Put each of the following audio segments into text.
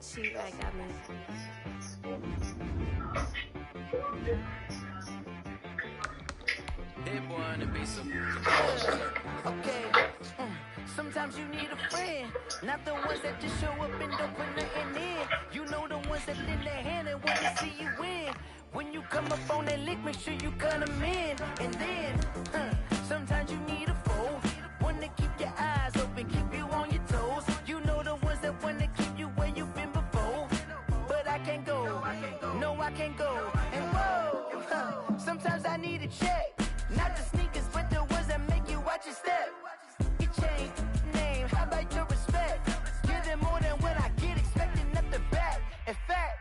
She like got me. Hey boy, on the beat some Okay. Sometimes you need a friend, not the ones that just show up and don't put nothing in. You know the ones that lend their hand and want to see you win. When you come up on that lick, make sure you cut them in. And then, sometimes you need a foe, one to keep your eyes open, keep you on your toes. You know the ones that want to keep you where you've been before. But I can't go, no I can't go. And whoa, sometimes I need a check, not the sneakers, but the ones that make you watch your step. Your chain, name, how about your respect? Give them more than what I get, expecting nothing back. In fact,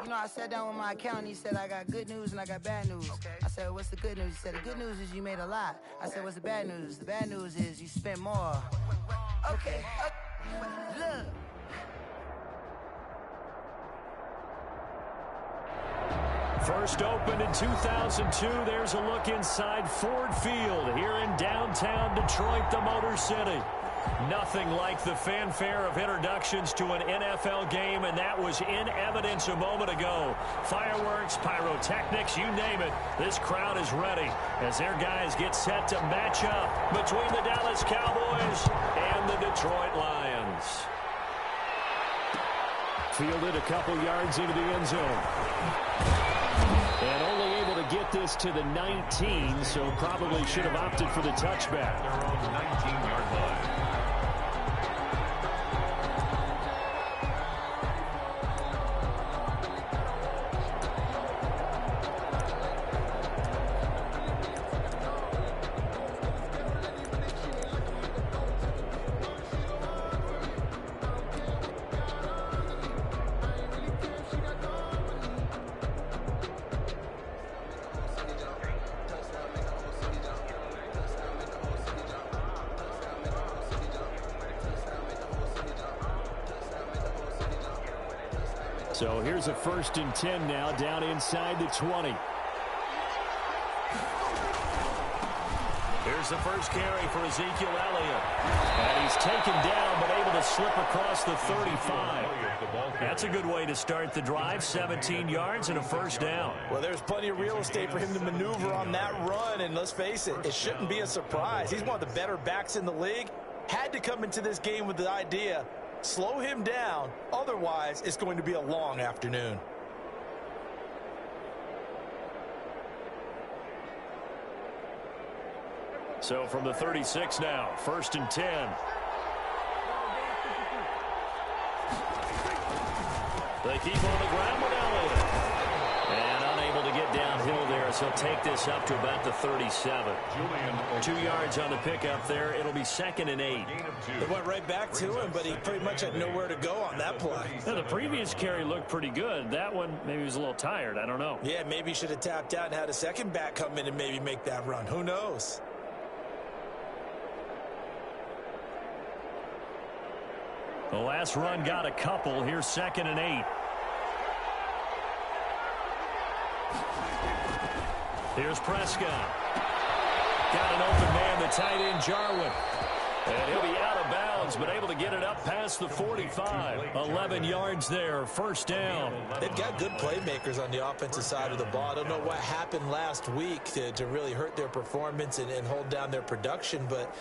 you know, I sat down with my accountant. He said, I got good news and I got bad news. I said, what's the good news? He said, the good news is you made a lot. I said, what's the bad news? The bad news is you spent more. Okay, look. First opened in 2002. There's a look inside Ford Field here in downtown Detroit, the Motor City. Nothing like the fanfare of introductions to an NFL game, and that was in evidence a moment ago. Fireworks, pyrotechnics, you name it. This crowd is ready as their guys get set to match up between the Dallas Cowboys and the Detroit Lions. Fielded a couple yards into the end zone. And only able to get this to the 19, so probably should have opted for the touchback. Their own 19-yard line. So here's a 1st and 10 now, down inside the 20. Here's the first carry for Ezekiel Elliott. And he's taken down, but able to slip across the 35. That's a good way to start the drive, 17 yards and a first down. Well, there's plenty of real estate for him to maneuver on that run, and let's face it, it shouldn't be a surprise. He's one of the better backs in the league. Had to come into this game with the idea, slow him down, otherwise it's going to be a long afternoon. So from the 36 now, 1st and 10. They keep on the ground with Elliott. And unable to get downhill there, so he'll take this up to about the 37. 2 yards on the pickup there. It'll be 2nd and 8. They went right back to him, but he pretty much had nowhere to go on that play. Now, the previous carry looked pretty good. That one, maybe he was a little tired. I don't know. Yeah, maybe he should have tapped out and had a second back come in and maybe make that run. Who knows? The last run got a couple. Here's 2nd and 8. Here's Prescott. Got an open man, the tight end, Jarwin. And he'll be out of bounds, but able to get it up past the 45. 11 yards there, first down. They've got good playmakers on the offensive side of the ball. I don't know what happened last week to really hurt their performance and hold down their production, but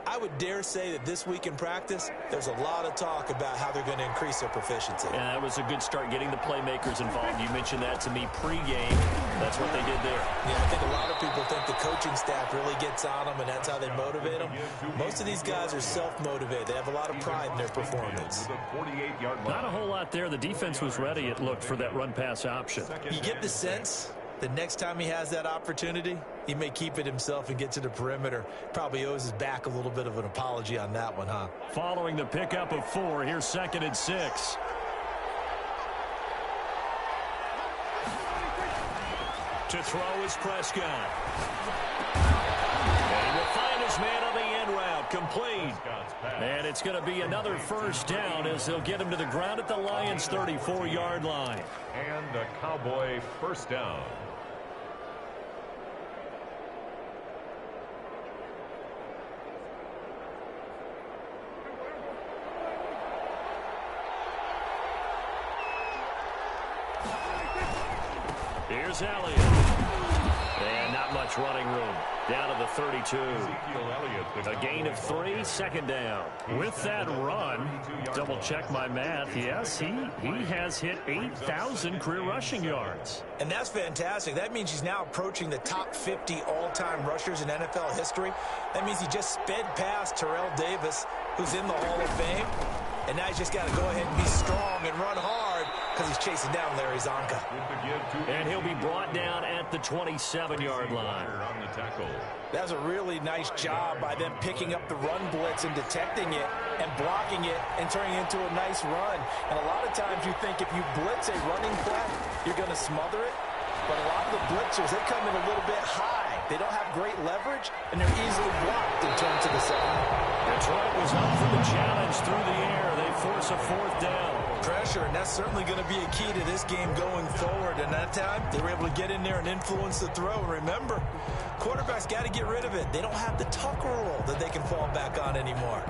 I would dare say that this week in practice, there's a lot of talk about how they're going to increase their proficiency. And that was a good start getting the playmakers involved. You mentioned that to me pregame. That's what they did there. Yeah, I think a lot of people think the coaching staff really gets on them, and that's how they motivate them. Most of these guys are self-motivated. They have a lot of pride in their performance. Not a whole lot there. The defense was ready, it looked, for that run-pass option. You get the sense the next time he has that opportunity, he may keep it himself and get to the perimeter. Probably owes his back a little bit of an apology on that one, huh? Following the pickup of 4, here's 2nd and 6. To throw is Prescott. And he will find his man on the end route, complete. And it's going to be another first down as they'll get him to the ground at the Lions' 34-yard line. And a Cowboy first down. Here's Elliott. And not much running room. Down to the 32. A gain of 3, second down. With that run, double check my math. Yes, he has hit 8,000 career rushing yards. And that's fantastic. That means he's now approaching the top 50 all-time rushers in NFL history. That means he just sped past Terrell Davis, who's in the Hall of Fame. And now he's just got to go ahead and be strong and run hard because he's chasing down Larry Zonka. And he'll be brought down at the 27-yard line. That was a really nice job by them picking up the run blitz and detecting it and blocking it and turning it into a nice run. And a lot of times you think if you blitz a running play, you're going to smother it. But a lot of the blitzers, they come in a little bit high. They don't have great leverage, and they're easily blocked and turned to the side. Detroit was up for the challenge through the air. They force a 4th down. Pressure, and that's certainly going to be a key to this game going forward. And that time, they were able to get in there and influence the throw. And remember, quarterbacks got to get rid of it. They don't have the Tucker rule that they can fall back on anymore.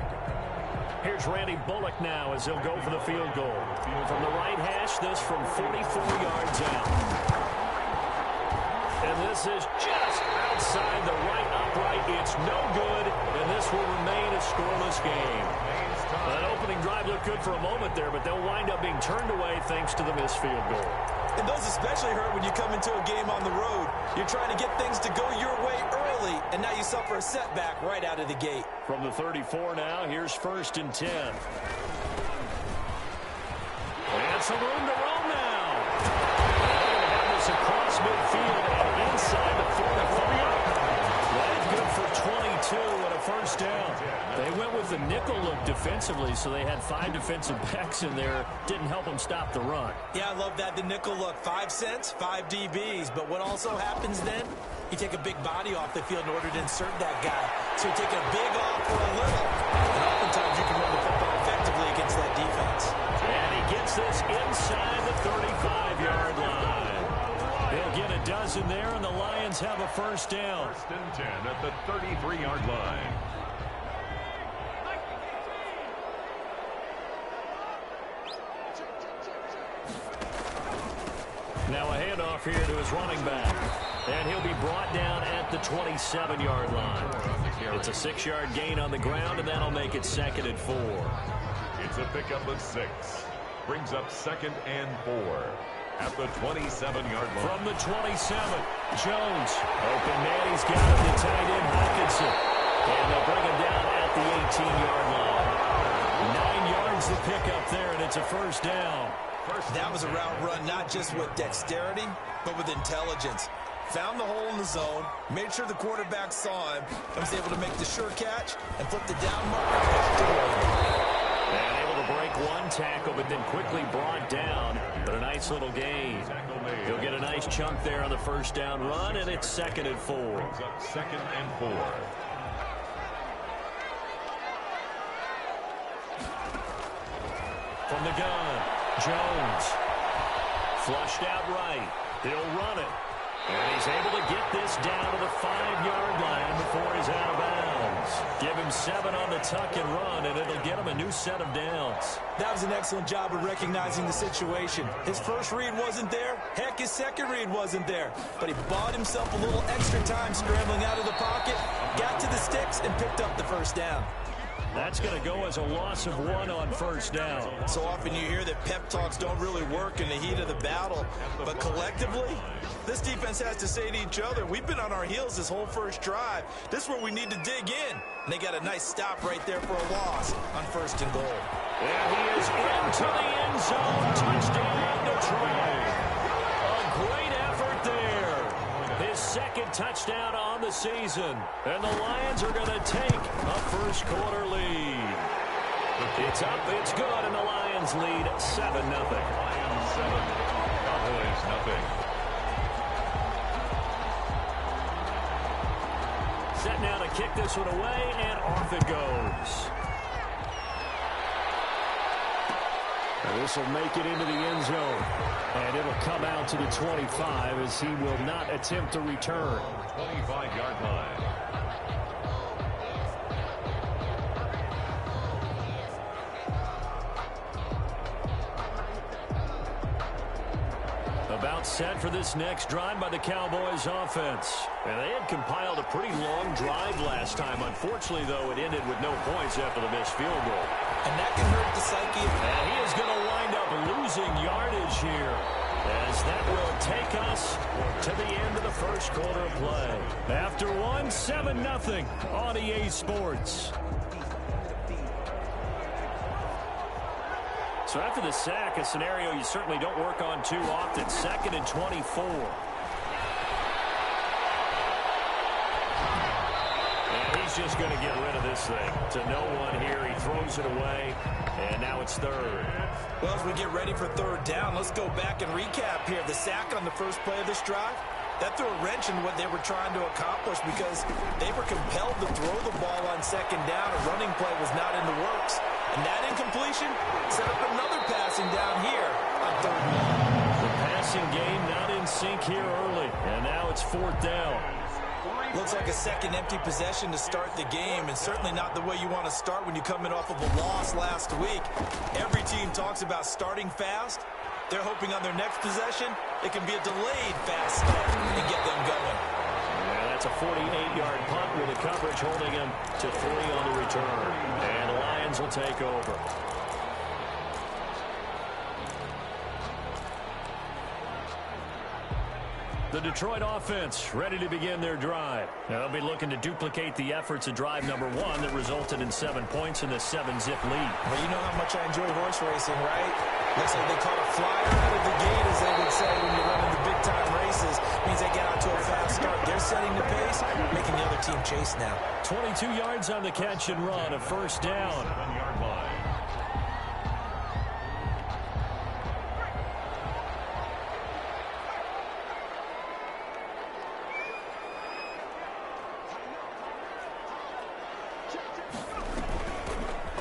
Here's Randy Bullock now as he'll go for the field goal. From the right hash, this from 44 yards out. And this is just outside the right upright. It's no good, and this will remain a scoreless game. That opening drive looked good for a moment there, but they'll wind up being turned away thanks to the missed field goal. And those especially hurt when you come into a game on the road. You're trying to get things to go your way early, and now you suffer a setback right out of the gate. From the 34 now, here's 1st and 10. And some room to roam now. That was across midfield and inside the 43. That's good for 22 and a 1st down. They went with the nickel look defensively, so they had 5 defensive backs in there. Didn't help them stop the run. Yeah, I love that, the nickel look. 5 cents, 5 DBs. But what also happens then, you take a big body off the field in order to insert that guy. So you take a big off for a little. And oftentimes you can run the football effectively against that defense. And he gets this inside the 35-yard line. They'll get a dozen there, and the Lions have a 1st down. 1st and 10 at the 33-yard line. Now a handoff here to his running back. And he'll be brought down at the 27-yard line. It's a 6-yard gain on the ground, and that'll make it 2nd and 4. It's a pickup of 6. Brings up 2nd and 4 at the 27-yard line. From the 27, Jones. Open man, he's got it. The tight end, Hockenson. And they'll bring him down at the 18-yard line. 9 yards to pick up there, and it's a 1st down. That was a route run not just with dexterity, but with intelligence. Found the hole in the zone, made sure the quarterback saw him, and was able to make the sure catch and flip the down marker back to Williams. And able to break one tackle, but then quickly brought down. But a nice little gain. He'll get a nice chunk there on the 1st down run, and it's 2nd and 4. Brings up 2nd and 4. From the gun, Jones. Flushed out right. He'll run it. And he's able to get this down to the 5-yard line before he's out of bounds. Give him 7 on the tuck and run, and it'll get him a new set of downs. That was an excellent job of recognizing the situation. His first read wasn't there. Heck, his second read wasn't there. But he bought himself a little extra time scrambling out of the pocket, got to the sticks, and picked up the 1st down. That's going to go as a loss of 1 on 1st down. So often you hear that pep talks don't really work in the heat of the battle. But collectively, this defense has to say to each other, we've been on our heels this whole first drive. This is where we need to dig in. And they got a nice stop right there for a loss on 1st and goal. And he is into the end zone. Touchdown, Detroit. A great effort there. His 2nd touchdown on the season. And the Lions are going to take a 1st quarter lead. It's up, it's good, and the Lions lead 7-0. Lions 7, Cowboys nothing. Set now to kick this one away, and off it goes. And this will make it into the end zone. And it'll come out to the 25 as he will not attempt to return. 25-yard line. About set for this next drive by the Cowboys offense. And they had compiled a pretty long drive last time. Unfortunately, though, it ended with no points after the missed field goal. And that can hurt the psyche. And he is going to wind up losing yardage here, as that will take us to the end of the first quarter of play. After 7-0 on EA Sports. So after the sack, a scenario you certainly don't work on too often. 2nd and 24. And he's just going to get rid of this thing to no one here. He throws it away, and now it's 3rd. Well, as we get ready for 3rd down, let's go back and recap here. The sack on the first play of this drive, that threw a wrench in what they were trying to accomplish because they were compelled to throw the ball on 2nd down. A running play was not in the works. And that incompletion set up another passing down here on 3rd down. The passing game not in sync here early. And now it's 4th down. Looks like a second empty possession to start the game, and certainly not the way you want to start when you're coming off of a loss last week. Every team talks about starting fast. They're hoping on their next possession it can be a delayed fast start and get them going. Yeah, that's a 48-yard punt with the coverage holding him to 3 on the return. And the Lions will take over. The Detroit offense ready to begin their drive. Now, they'll be looking to duplicate the efforts of drive number 1 that resulted in 7 points in the 7-zip lead. Well, you know how much I enjoy horse racing, right? Looks like they caught a flyer out of the gate, as they would say when you're running the big-time races. Means they get out to a fast start. They're setting the pace, making the other team chase now. 22 yards on the catch and run, a 1st down. 7-yard line.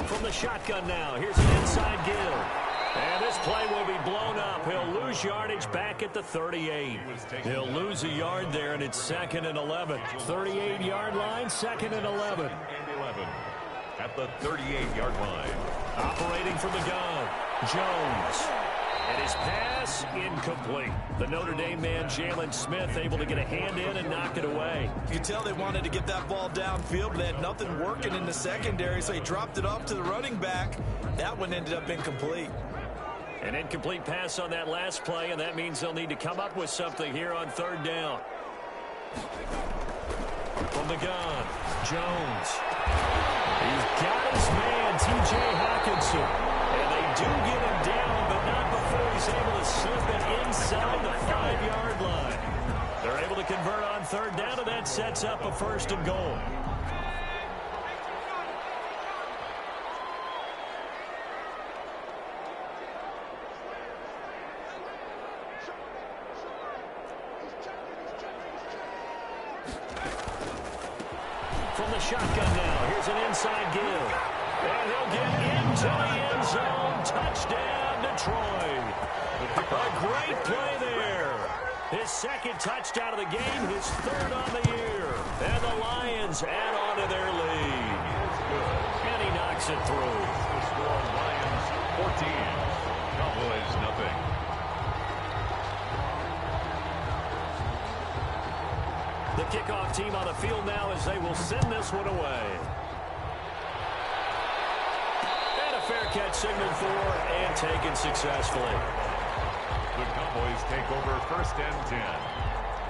From the shotgun now, here's an inside give. And this play will be blown up. He'll lose yardage back at the 38. He'll lose a yard there, and it's 2nd and 11. 38-yard line, 2nd and 11. And 11 at the 38-yard line. Operating from the gun, Jones. And his pass incomplete. The Notre Dame man, Jalen Smith, able to get a hand in and knock it away. You could tell they wanted to get that ball downfield, but they had nothing working in the secondary, so he dropped it off to the running back. That one ended up incomplete. An incomplete pass on that last play, and that means they'll need to come up with something here on 3rd down. From the gun, Jones. He's got his man, T.J. Hockenson. And they do get him down, but not before he's able to slip it inside the 5-yard line. They're able to convert on 3rd down, and that sets up a 1st and goal. From the shotgun now, here's an inside give. And he'll get into the end zone. Touchdown, Detroit. A great play there. His 2nd touchdown of the game, his 3rd on the year. And the Lions add on to their lead. And he knocks it through. The score, Lions 14, Cowboys nothing. The kickoff team on the field now as they will send this one away. And a fair catch signaled for and taken successfully. The Cowboys take over 1st and 10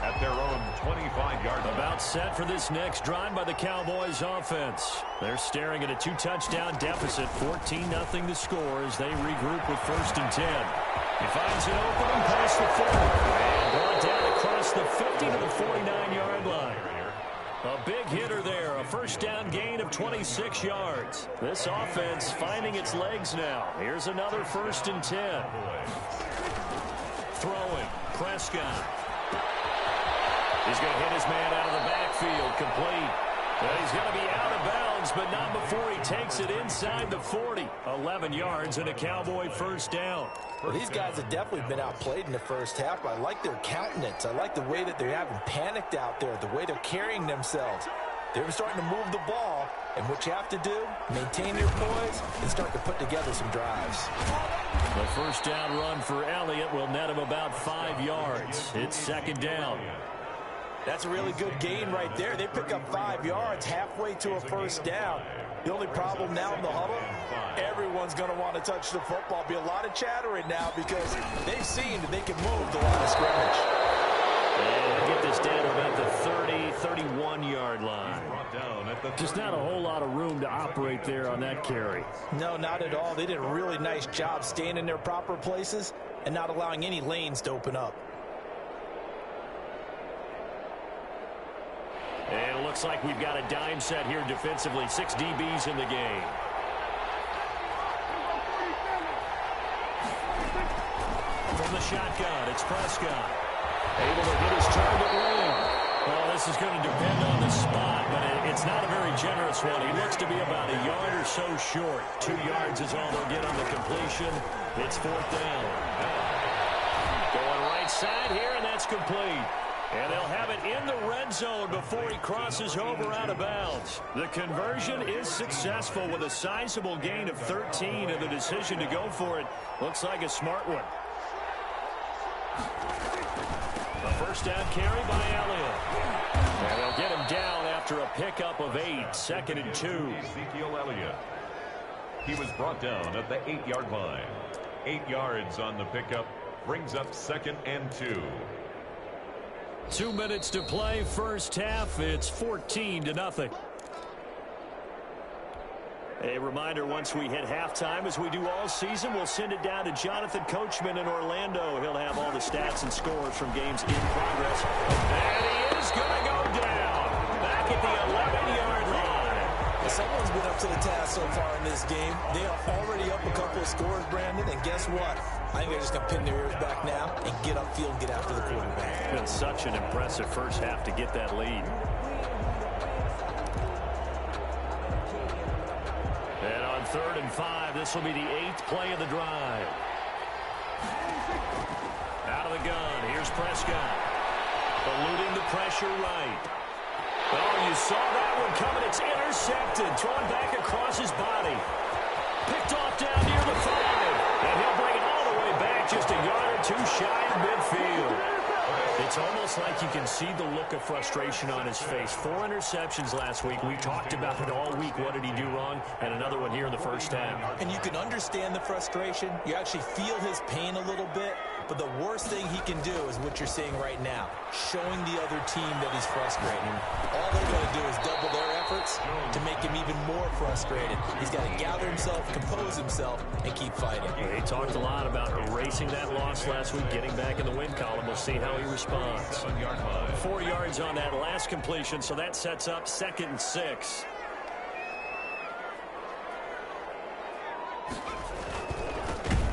at their own 25-yard line. About set for this next drive by the Cowboys offense. They're staring at a 2-touchdown deficit, 14-0 the score as they regroup with 1st and 10. He finds an opening past the 40 and brought down across the 50 to the 49-yard line. A big hitter there, a 1st down gain of 26 yards. This offense finding its legs now. Here's another 1st and 10. Throwing, Prescott. He's going to hit his man out of the backfield, complete. Well, he's going to be out of bounds, but not before he takes it inside the 40. 11 yards and a Cowboy 1st down. Well, these guys have definitely been outplayed in the first half. I like their countenance. I like the way that they're having panicked out there, the way they're carrying themselves. They're starting to move the ball, and what you have to do, maintain your poise and start to put together some drives. The first down run for Elliott will net him about 5 yards. It's second down. That's a really good gain right there. They pick up 5 yards halfway to a first down. The only problem now in the huddle, everyone's going to want to touch the football. Be a lot of chattering now because they've seen that they can move the line of scrimmage. And they'll get this down to about the 30, 31-yard line. Just not a whole lot of room to operate there on that carry. No, not at all. They did a really nice job staying in their proper places and not allowing any lanes to open up. And it looks like we've got a dime set here defensively. 6 DBs in the game. From the shotgun, it's Prescott. Able to hit his target lane. Well, this is going to depend on the spot, but it's not a very generous one. He looks to be about a yard or so short. 2 yards is all they'll get on the completion. It's fourth down. Going right side here, and that's complete. And they'll have it in the red zone before he crosses over out of bounds. The conversion is successful with a sizable gain of 13, and the decision to go for it looks like a smart one. A first down carry by Elliott. And they'll get him down after a pickup of 8, second and 2. Ezekiel Elliott. He was brought down at the 8-yard line. 8 yards on the pickup brings up second and 2. 2 minutes to play, first half. It's 14-0. A reminder, once we hit halftime, as we do all season, we'll send it down to Jonathan Coachman in Orlando. He'll have all the stats and scores from games in progress. And he is going to go down back at the 11-yard line. Well, someone's been up to the task so far in this game. They are already up a couple of scores, Brandon, and guess what? I think they're just going to pin their ears back now and get upfield and get after the quarterback. It's been such an impressive first half to get that lead. And on 3rd and 5, this will be the 8th play of the drive. Out of the gun, here's Prescott. Eluding the pressure right. Oh, you saw that one coming. It's intercepted. Thrown back across his body. Picked off down near the 5. And he'll bring it all the way back just a yard or 2 shy of midfield. It's almost like you can see the look of frustration on his face. 4 interceptions last week. We talked about it all week. What did he do wrong? And another one here in the first half. And you can understand the frustration. You actually feel his pain a little bit. But the worst thing he can do is what you're seeing right now, showing the other team that he's frustrated. All they're going to do is double their efforts to make him even more frustrated. He's got to gather himself, compose himself, and keep fighting. He talked a lot about erasing that loss last week, getting back in the win column. We'll see how he responds. 4 yards on that last completion, so that sets up 2nd and 6.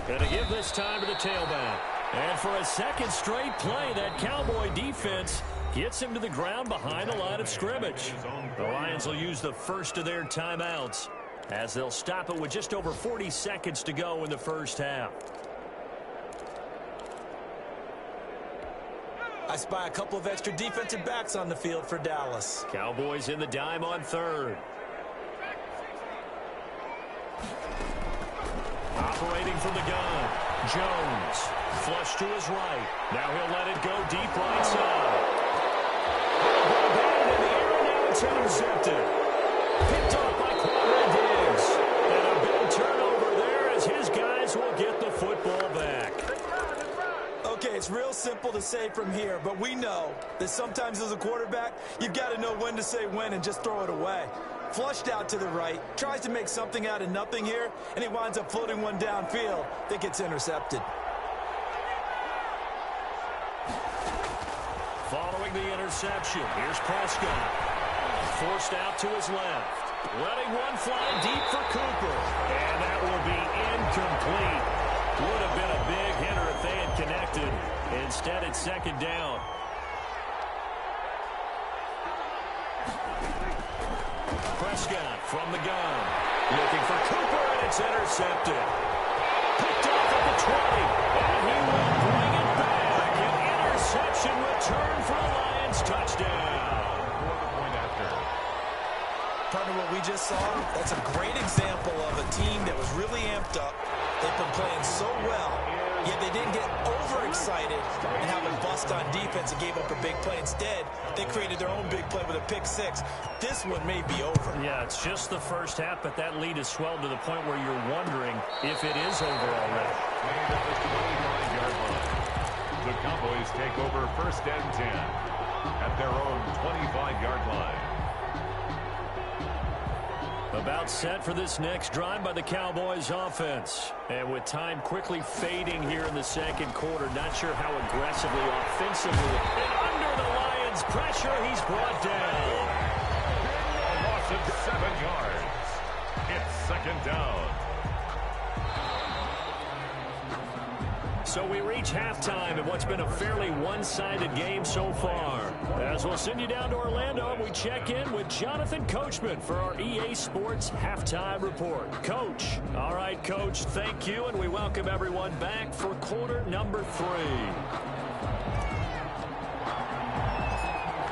Going to give this time to the tailback. And for a second straight play, that Cowboy defense gets him to the ground behind the line of scrimmage. The Lions will use the first of their timeouts as they'll stop it with just over 40 seconds to go in the first half. I spy a couple of extra defensive backs on the field for Dallas. Cowboys in the dime on 3rd. Operating from the gun, Jones, flush to his right. Now he'll let it go deep right side. In the air, now it's intercepted. Picked off by Quandre Diggs. And a big turnover there as his guys will get the football back. Okay, it's real simple to say from here, but we know that sometimes as a quarterback, you've got to know when to say when and just throw it away. Flushed out to the right, tries to make something out of nothing here, and he winds up floating one downfield that gets intercepted. Following the interception, here's Prescott. Forced out to his left. Letting one fly deep for Cooper. And that will be incomplete. Would have been a big hitter if they had connected. Instead, it's 2nd down. Prescott from the gun. Looking for Cooper, and it's intercepted. Picked off at the 20. And he will bring it back. An interception return for a Lions touchdown. Partner, what we just saw, that's a great example of a team that was really amped up. They and playing so well, yet they didn't get overexcited and have a bust on defense and gave up a big play. Instead, they created their own big play with a pick six. This one may be over. Yeah, it's just the first half, but that lead has swelled to the point where you're wondering if it is over already. The Cowboys take over 1st and 10 at their own 25-yard line. About set for this next drive by the Cowboys offense. And with time quickly fading here in the second quarter, not sure how aggressively, offensively, and under the Lions' pressure, he's brought down. A loss of 7 yards. It's 2nd down. So we reach halftime in what's been a fairly one-sided game so far. As we'll send you down to Orlando, we check in with Jonathan Coachman for our EA Sports Halftime Report. Coach. All right, Coach, thank you, and we welcome everyone back for quarter number 3.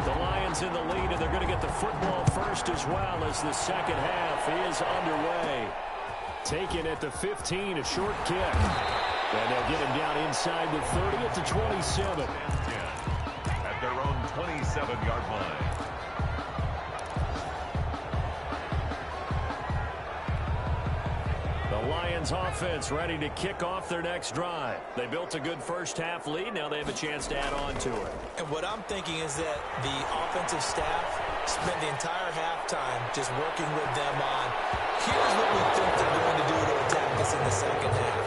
The Lions in the lead, and they're going to get the football first as well as the second half is underway. Taken at the 15, a short kick. And they'll get him down inside the 30 at the 27. At their own 27-yard line. The Lions offense ready to kick off their next drive. They built a good first half lead. Now they have a chance to add on to it. And what I'm thinking is that the offensive staff spent the entire halftime just working with them on, here's what we think they're going to do to attack us in the second half.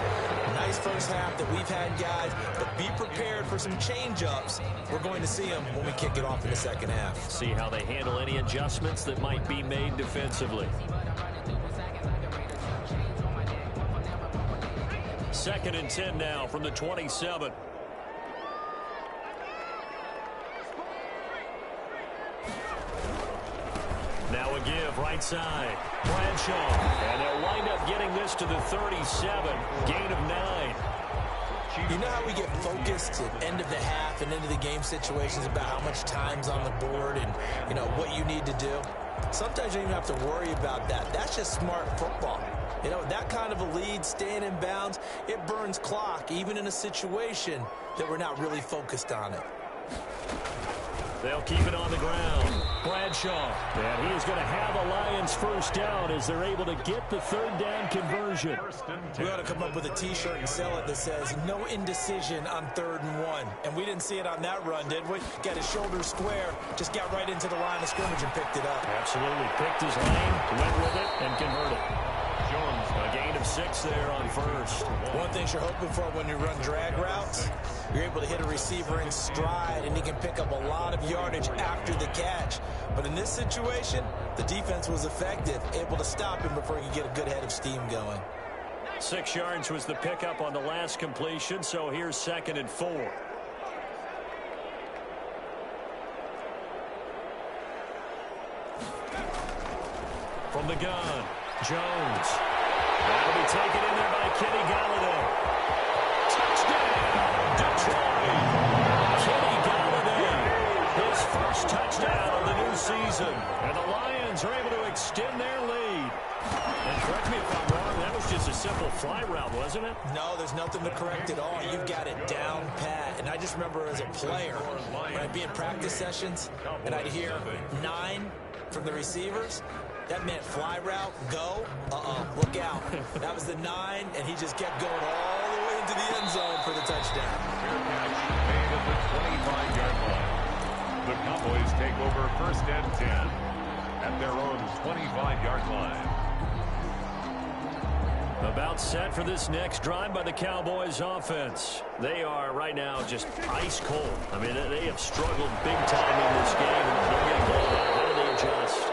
Nice first half that we've had, guys, but be prepared for some change-ups. We're going to see them when we kick it off in the second half. See how they handle any adjustments that might be made defensively. 2nd and 10 now from the 27. Now a give right side. Bradshaw. And they'll wind up getting this to the 37. Gain of 9. You know how we get focused at end of the half and into the game situations about how much time's on the board and, you know, what you need to do? Sometimes you don't even have to worry about that. That's just smart football. You know, that kind of a lead, staying in bounds, it burns clock, even in a situation that we're not really focused on it. They'll keep it on the ground. Bradshaw. And he is going to have a Lions first down as they're able to get the 3rd down conversion. We ought to come up with a T-shirt and sell it that says, no indecision on 3rd and 1. And we didn't see it on that run, did we? Got his shoulders square, just got right into the line of scrimmage and picked it up. Absolutely. Picked his lane, went with it, and converted. Jones, a gain of 6 there on first. One thing you're hoping for when you run drag routes, you're able to hit a receiver in stride, and he can pick up a lot of yardage after the catch. But in this situation, the defense was effective, able to stop him before he could get a good head of steam going. 6 yards was the pickup on the last completion, so here's 2nd and 4. From the gun, Jones. That'll be taken in there by Kenny Golladay. Touchdown, Detroit. Kenny Golladay, his first touchdown of the new season. And the Lions are able to extend their lead. And correct me if I'm wrong, that was just a simple fly route, wasn't it? No, there's nothing to correct at all. You've got it down pat. And I just remember as a player, when I'd be in practice sessions and I'd hear 9 from the receivers, that meant fly route, go, look out. That was the 9, and he just kept going all the way into the end zone for the touchdown. Made at the 25-yard line. The Cowboys take over 1st and 10 at their own 25-yard line. About set for this next drive by the Cowboys offense. They are right now just ice cold. I mean, they have struggled big time in this game. They're getting blown out. How do they adjust?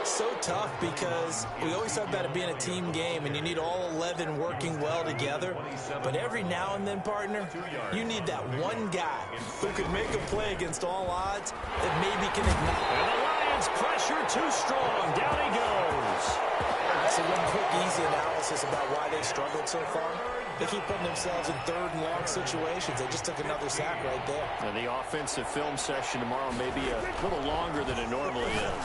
So tough because we always talk about it being a team game and you need all 11 working well together. But every now and then, partner, you need that one guy who can make a play against all odds that maybe can ignite. And the Lions pressure too strong. Down he goes. So one quick, easy analysis about why they struggled so far. They keep putting themselves in 3rd and long situations. They just took another sack right there. And the offensive film session tomorrow may be a little longer than it normally is.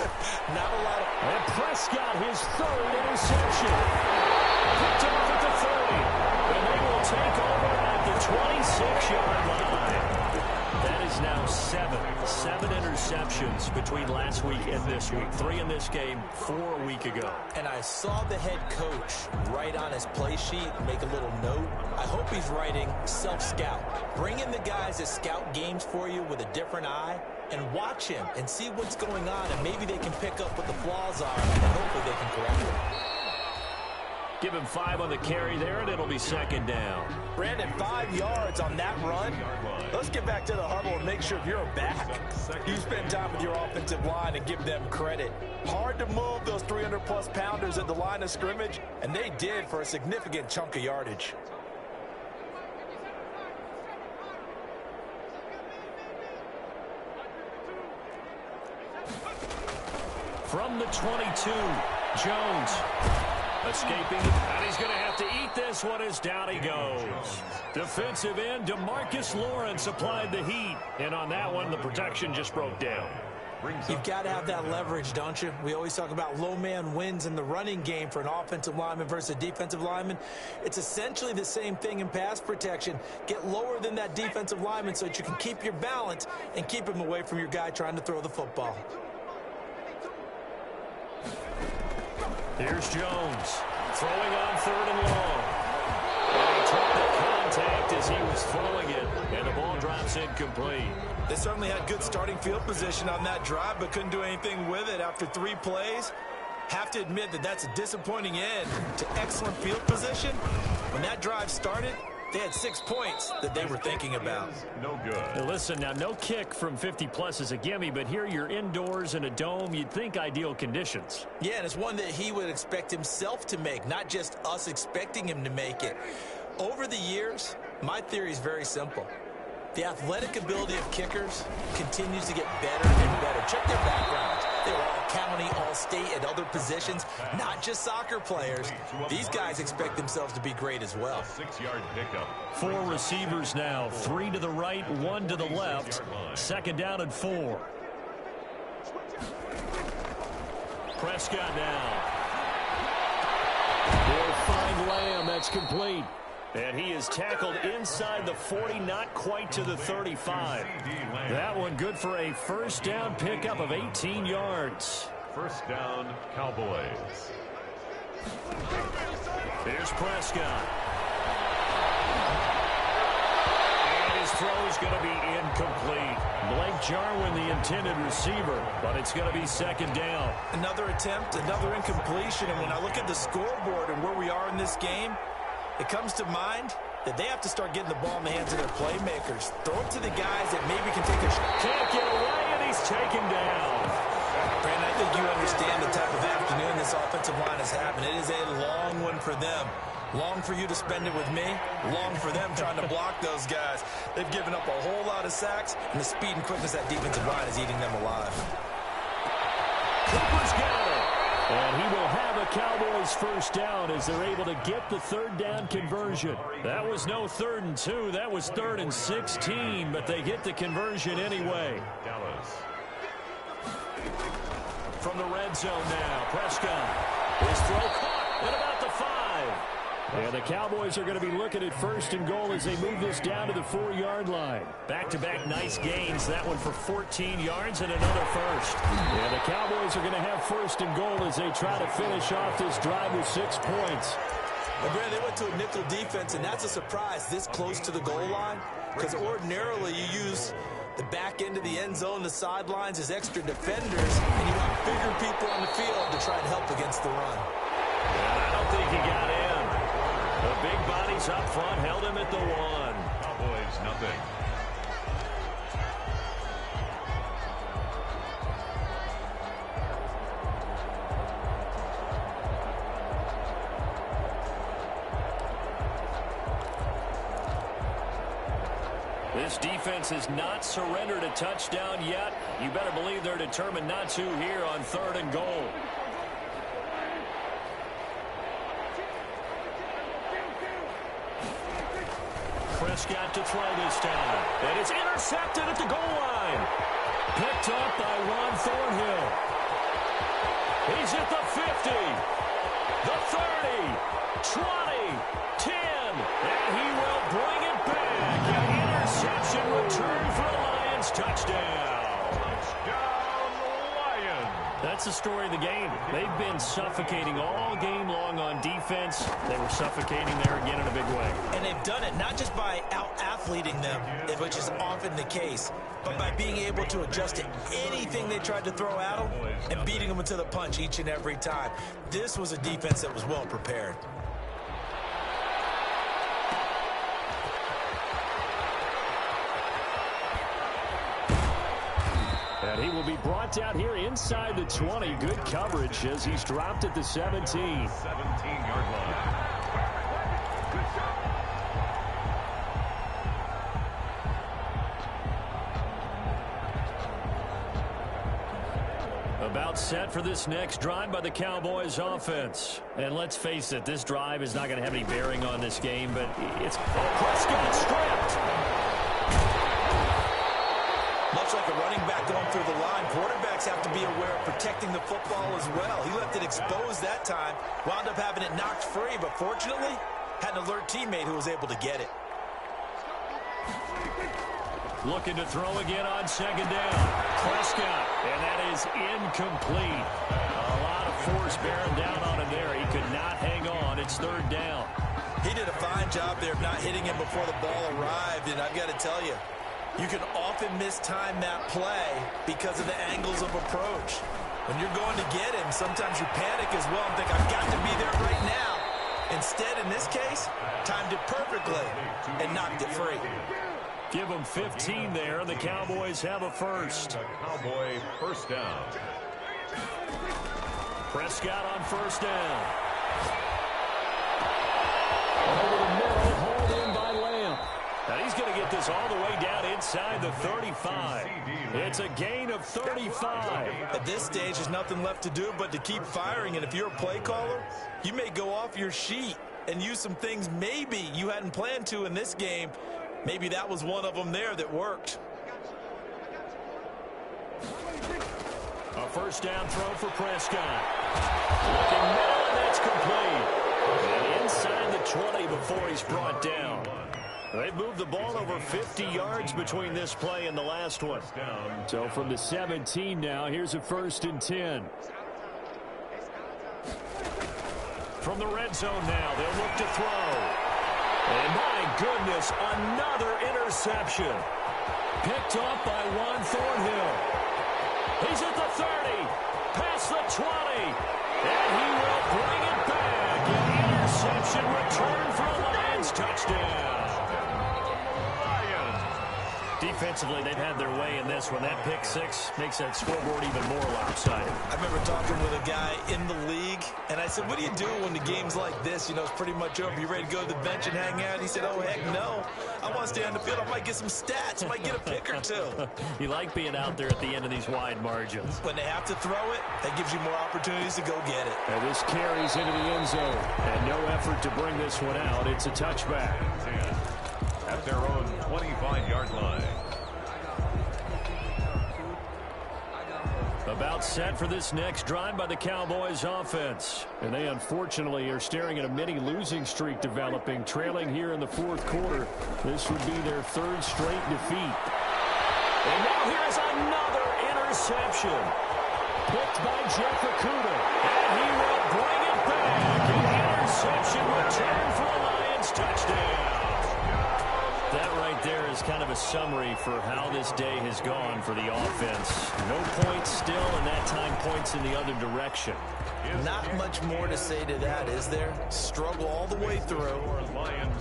Not a lot of... And Prescott, his 3rd interception. Picked off at the 30. 26-yard line. That is now seven interceptions between last week and this week. 3 in this game, 4 a week ago. And I saw the head coach write on his play sheet, make a little note. I hope he's writing self-scout. Bring in the guys that scout games for you with a different eye and watch him and see what's going on, and maybe they can pick up what the flaws are, and hopefully they can correct them. Give him 5 on the carry there, and it'll be second down. Brandon, 5 yards on that run. Let's get back to the huddle and make sure you're back. You spend time with your offensive line and give them credit. Hard to move those 300-plus pounders at the line of scrimmage, and they did for a significant chunk of yardage. From the 22, Jones. Escaping, and he's going to have to eat this one as down he goes. Defensive end, DeMarcus Lawrence applied the heat. And on that one, the protection just broke down. You've got to have that leverage, don't you? We always talk about low man wins in the running game for an offensive lineman versus a defensive lineman. It's essentially the same thing in pass protection. Get lower than that defensive lineman so that you can keep your balance and keep him away from your guy trying to throw the football. Here's Jones, throwing on 3rd and long. And he took the contact as he was throwing it, and the ball drops incomplete. They certainly had good starting field position on that drive, but couldn't do anything with it after 3 plays. Have to admit that that's a disappointing end to excellent field position. When that drive started, they had 6 points that they were thinking about. No good. Now listen, now no kick from 50-plus is a gimme, but here you're indoors in a dome. You'd think ideal conditions. Yeah, and it's one that he would expect himself to make, not just us expecting him to make it. Over the years, my theory is very simple. The athletic ability of kickers continues to get better and better. Check their backgrounds. They were all county, all state, at other positions, not just soccer players. These guys expect themselves to be great as well. 6-yard pickup. 4 receivers now, 3 to the right, 1 to the left. Second down and 4. Prescott now. He'll find Lamb. That's complete. And he is tackled inside the 40, not quite to the 35. That one good for a first down pickup of 18 yards. First down, Cowboys. Here's Prescott. And his throw is going to be incomplete. Blake Jarwin, the intended receiver, but it's going to be second down. Another attempt, another incompletion, and when I look at the scoreboard and where we are in this game, it comes to mind that they have to start getting the ball in the hands of their playmakers. Throw it to the guys that maybe can take a shot. Can't get away, and he's taken down. Brandon, I think you understand the type of afternoon this offensive line is having. It is a long one for them. Long for you to spend it with me. Long for them trying to block those guys. They've given up a whole lot of sacks, and the speed and quickness of that defensive line is eating them alive. Cooper's got it. And he will have a Cowboys first down as they're able to get the third down conversion. That was no 3rd and 2. That was 3rd and 16, but they get the conversion anyway. Dallas. From the red zone now, Prescott. His throw caught at about the 5. And the Cowboys are going to be looking at 1st and goal as they move this down to the 4-yard line. Back-to-back nice gains. That one for 14 yards and another first. And the Cowboys are going to have 1st and goal as they try to finish off this drive with 6 points. Well, Brad, they went to a nickel defense, and that's a surprise this close to the goal line, because ordinarily you use the back end of the end zone, the sidelines as extra defenders, and you have bigger people on the field to try and help against the run. And I don't think he got in. The big bodies up front held him at the 1. Cowboys, nothing. This defense has not surrendered a touchdown yet. You better believe they're determined not to here on 3rd and goal. Prescott to throw this time. And it's intercepted at the goal line. Picked up by Juan Thornhill. He's at the 50, the 30, 20, 10, and he will bring it back. that's the story of the game. They've been suffocating all game long on defense. They were suffocating there again in a big way. And they've done it not just by out-athleting them, which is often the case, but by being able to adjust to anything they tried to throw at them and beating them into the punch each and every time. This was a defense that was well prepared. And he will be brought down here inside the 20. Good coverage as he's dropped at the 17. 17-yard line. About set for this next drive by the Cowboys offense. And let's face it, this drive is not going to have any bearing on this game, but it's Prescott stripped. Much like a running back going through the line, quarterbacks have to be aware of protecting the football as well. He left it exposed that time, wound up having it knocked free, but fortunately, had an alert teammate who was able to get it. Looking to throw again on second down. Prescott, and that is incomplete. A lot of force bearing down on him there. He could not hang on. It's third down. He did a fine job there of not hitting him before the ball arrived, and I've got to tell you, you can often mistime that play because of the angles of approach. When you're going to get him, sometimes you panic as well and think, I've got to be there right now. Instead, in this case, timed it perfectly and knocked it free. Give them 15 there, and the Cowboys have a first. A Cowboy first down. Prescott on first down. Over the middle, hauled in by Lamb. And he's going to get this all the way down inside the 35. It's a gain of 35. At this stage, there's nothing left to do but to keep firing. And if you're a play caller, you may go off your sheet and use some things maybe you hadn't planned to in this game. Maybe that was one of them there that worked. A first down throw for Prescott. Looking middle, and that's complete. And inside the 20 before he's brought down. They've moved the ball over 50 yards between this play and the last one. So from the 17 now, here's a 1st and 10. From the red zone now, they'll look to throw. And my goodness, another interception. Picked off by Juan Thornhill. He's at the 30, past the 20, and he will bring it back. An interception return for a Lions touchdown. Defensively, they've had their way in this one. That pick six makes that scoreboard even more lopsided. I remember talking with a guy in the league, and I said, what do you do when the game's like this? You know, it's pretty much over. You ready to go to the bench and hang out? He said, oh, heck no. I want to stay on the field. I might get some stats. I might get a pick or two. You like being out there at the end of these wide margins. When they have to throw it, that gives you more opportunities to go get it. And this carries into the end zone. And no effort to bring this one out. It's a touchback. At their own 25-yard line. About set for this next drive by the Cowboys offense. And they unfortunately are staring at a mini losing streak developing, trailing here in the fourth quarter. This would be their 3rd straight defeat. And now here's another interception. Picked by Jeff Okudah. And he will bring it back. An interception return for a Lions touchdown. That right there is kind of a summary for how this day has gone for the offense. No points still, and that time points in the other direction. Not much more to say to that, is there? Struggle all the way through.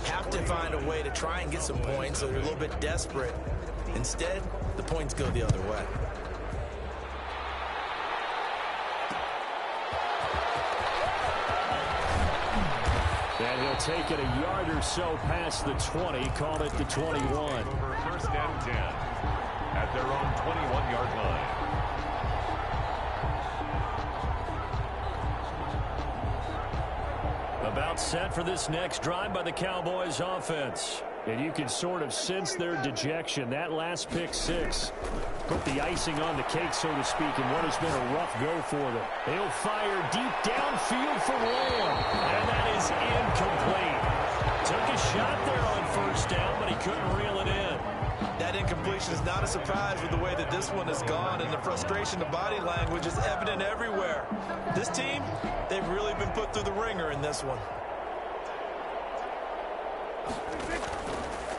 Have to find a way to try and get some points, so they're a little bit desperate. Instead, the points go the other way. And he'll take it a yard or so past the 20, call it the 21. Over 1st and 10 at their own 21-yard line. About set for this next drive by the Cowboys offense. And you can sort of sense their dejection. That last pick six put the icing on the cake, so to speak, in what has been a rough go for them. They'll fire deep downfield for Lamb. And that is incomplete. Took a shot there on 1st down, but he couldn't reel it in. That incompletion is not a surprise with the way that this one has gone, and the frustration, the body language is evident everywhere. This team, they've really been put through the ringer in this one.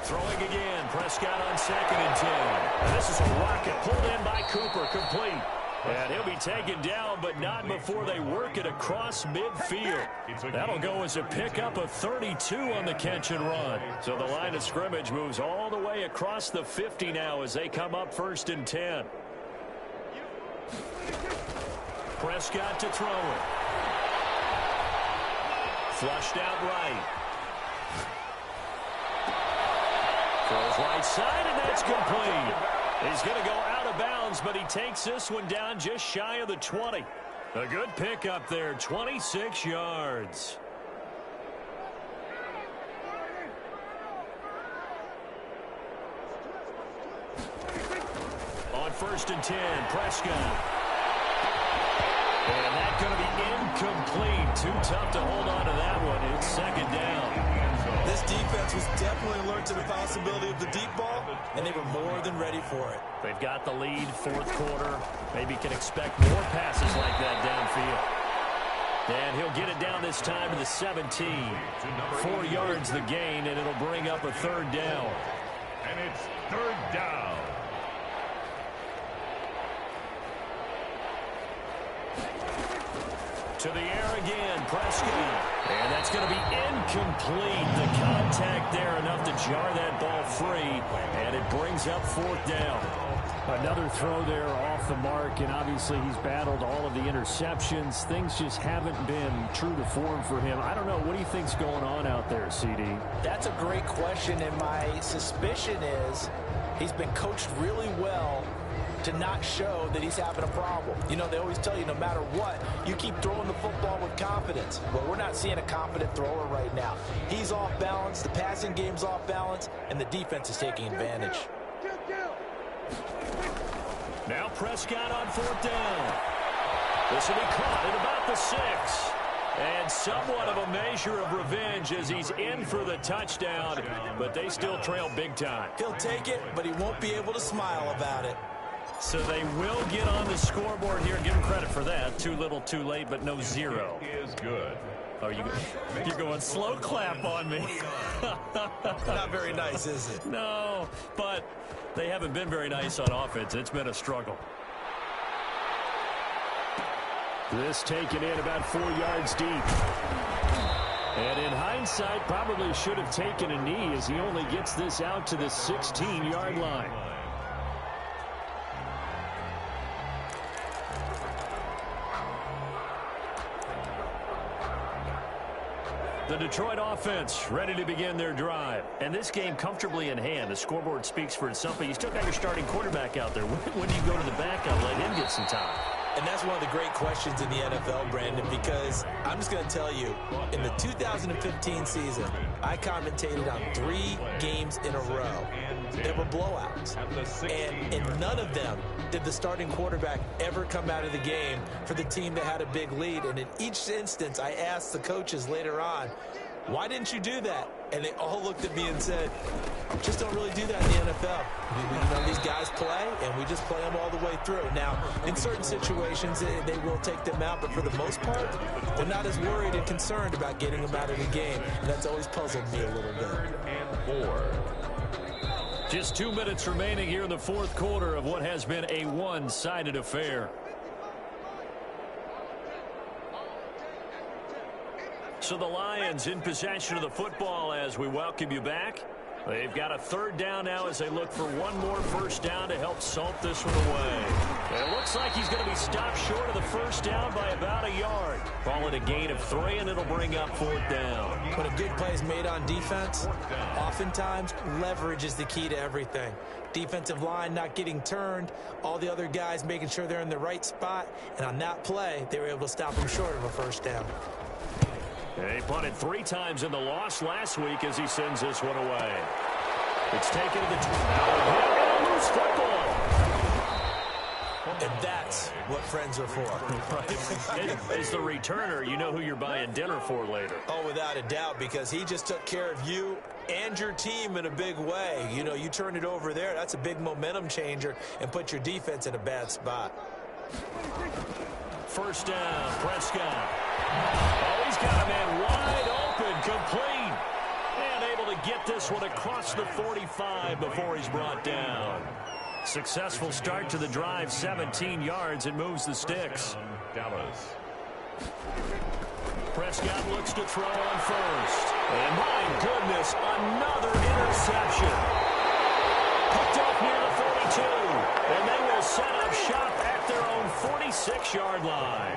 Throwing again, Prescott on 2nd and 10. And this is a rocket pulled in by Cooper, complete. And he'll be taken down, but not before they work it across midfield. That'll go as a pickup of 32 on the catch and run. So the line of scrimmage moves all the way across the 50 now as they come up 1st and 10. Prescott to throw it. Flushed out right. Throws right side, and that's complete. He's going to go out of bounds, but he takes this one down just shy of the 20. A good pickup there, 26 yards. On 1st and 10, Prescott. And that's going to be incomplete. Too tough to hold on to that one. It's 2nd down. This defense was definitely alert to the possibility of the deep ball, and they were more than ready for it. They've got the lead, 4th quarter. Maybe can expect more passes like that downfield. And he'll get it down this time to the 17. 4 yards the gain, and it'll bring up a 3rd down. And it's 3rd down. To the air again, Prescott. And that's going to be incomplete. The contact there enough to jar that ball free. And it brings up 4th down. Another throw there off the mark, and obviously he's battled all of the interceptions. Things just haven't been true to form for him. I don't know. What do you think's going on out there, CD? That's a great question, and my suspicion is he's been coached really well to not show that he's having a problem. You know, they always tell you no matter what, you keep throwing the football with confidence. Well, we're not seeing a confident thrower right now. He's off balance, the passing game's off balance, and the defense is taking advantage. Now Prescott on 4th down. This will be caught at about the 6. And somewhat of a measure of revenge as he's in for the touchdown, but they still trail big time. He'll take it, but he won't be able to smile about it. So they will get on the scoreboard here. Give him credit for that. Too little, too late, but no 0. Is good. Oh, you're going slow clap on me. Not very nice, is it? No, but they haven't been very nice on offense. It's been a struggle. This taken in about 4 yards deep. And in hindsight, probably should have taken a knee as he only gets this out to the 16-yard line. The Detroit offense ready to begin their drive. And this game comfortably in hand. The scoreboard speaks for itself, but you still got your starting quarterback out there. When do you go to the backup, let him get some time? And that's one of the great questions in the NFL, Brandon, because I'm just going to tell you, in the 2015 season, I commentated on 3 games in a row. There were blowouts, and in none of them did the starting quarterback ever come out of the game for the team that had a big lead. And in each instance, I asked the coaches later on, why didn't you do that? And they all looked at me and said, just don't really do that in the NFL. You know, these guys play, and we just play them all the way through. Now, in certain situations, they will take them out, but for the most part, they're not as worried and concerned about getting them out of the game. And that's always puzzled me a little bit. 4. Just 2 minutes remaining here in the 4th quarter of what has been a one-sided affair. So the Lions in possession of the football as we welcome you back. They've got a 3rd down now as they look for one more 1st down to help salt this one away. And it looks like he's going to be stopped short of the 1st down by about a yard. Call it a gain of 3, and it'll bring up 4th down. When a good play is made on defense, oftentimes leverage is the key to everything. Defensive line not getting turned, all the other guys making sure they're in the right spot, and on that play, they were able to stop him short of a 1st down. He punted 3 times in the loss last week as he sends this one away. It's taken to the 20. A loose football. And that's what friends are for. Right. As the returner, you know who you're buying dinner for later. Oh, without a doubt, because he just took care of you and your team in a big way. You know, you turn it over there, that's a big momentum changer and put your defense in a bad spot. First down, Prescott. Oh, he's got a man wide open, complete. And able to get this one across the 45 before he's brought down. Successful start to the drive, 17 yards, and moves the sticks. Dallas. Prescott looks to throw on first. And my goodness, another interception. Picked off near the 42. And they will set up shop at their own 46-yard line.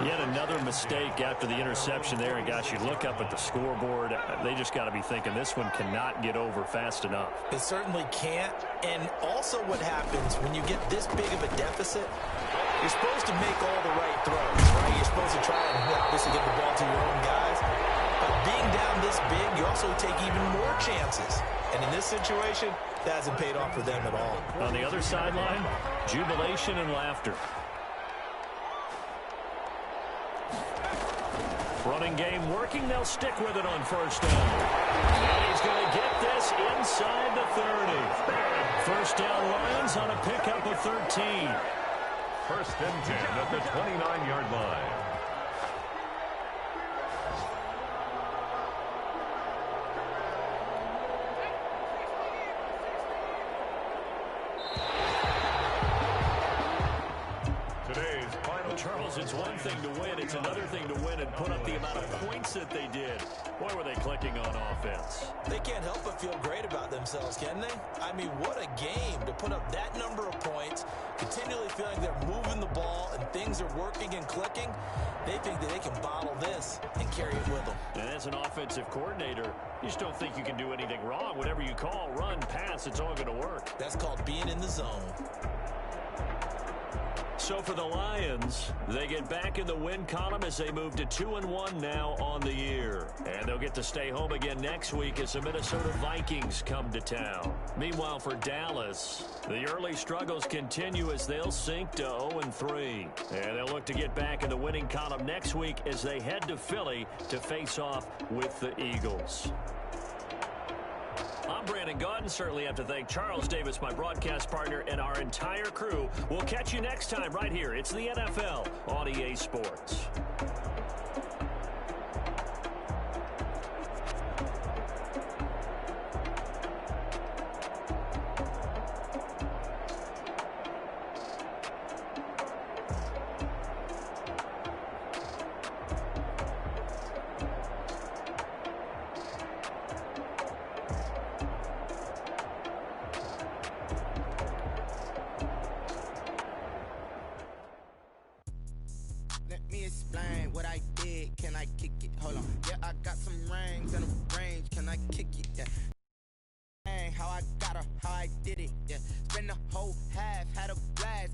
Yet another mistake after the interception there. And gosh, you look up at the scoreboard, they just got to be thinking this one cannot get over fast enough. It certainly can't. And also what happens when you get this big of a deficit, you're supposed to make all the right throws, right? You're supposed to try and obviously get the ball to your own guys. But being down this big, you also take even more chances. And in this situation, that hasn't paid off for them at all. On the other sideline, jubilation and laughter. Running game working. They'll stick with it on first down. And he's going to get this inside the 30. First down Lions on a pickup of 13. First and 10 at the 29-yard line. Charles, it's one thing to win. It's another thing to win and put up the amount of points that they did. Boy, were they clicking on offense. They can't help but feel great about themselves, can they? I mean, what a game to put up that number of points, continually feeling they're moving the ball and things are working and clicking. They think that they can bottle this and carry it with them. And as an offensive coordinator, you just don't think you can do anything wrong. Whatever you call, run, pass, it's all going to work. That's called being in the zone. So for the Lions, they get back in the win column as they move to 2-1 now on the year. And they'll get to stay home again next week as the Minnesota Vikings come to town. Meanwhile, for Dallas, the early struggles continue as they'll sink to 0-3. And they'll look to get back in the winning column next week as they head to Philly to face off with the Eagles. I'm Brandon Gaudin. Certainly have to thank Charles Davis, my broadcast partner, and our entire crew. We'll catch you next time right here. It's the NFL on EA Sports.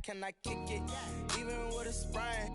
Can I kick it? Even with a sprain.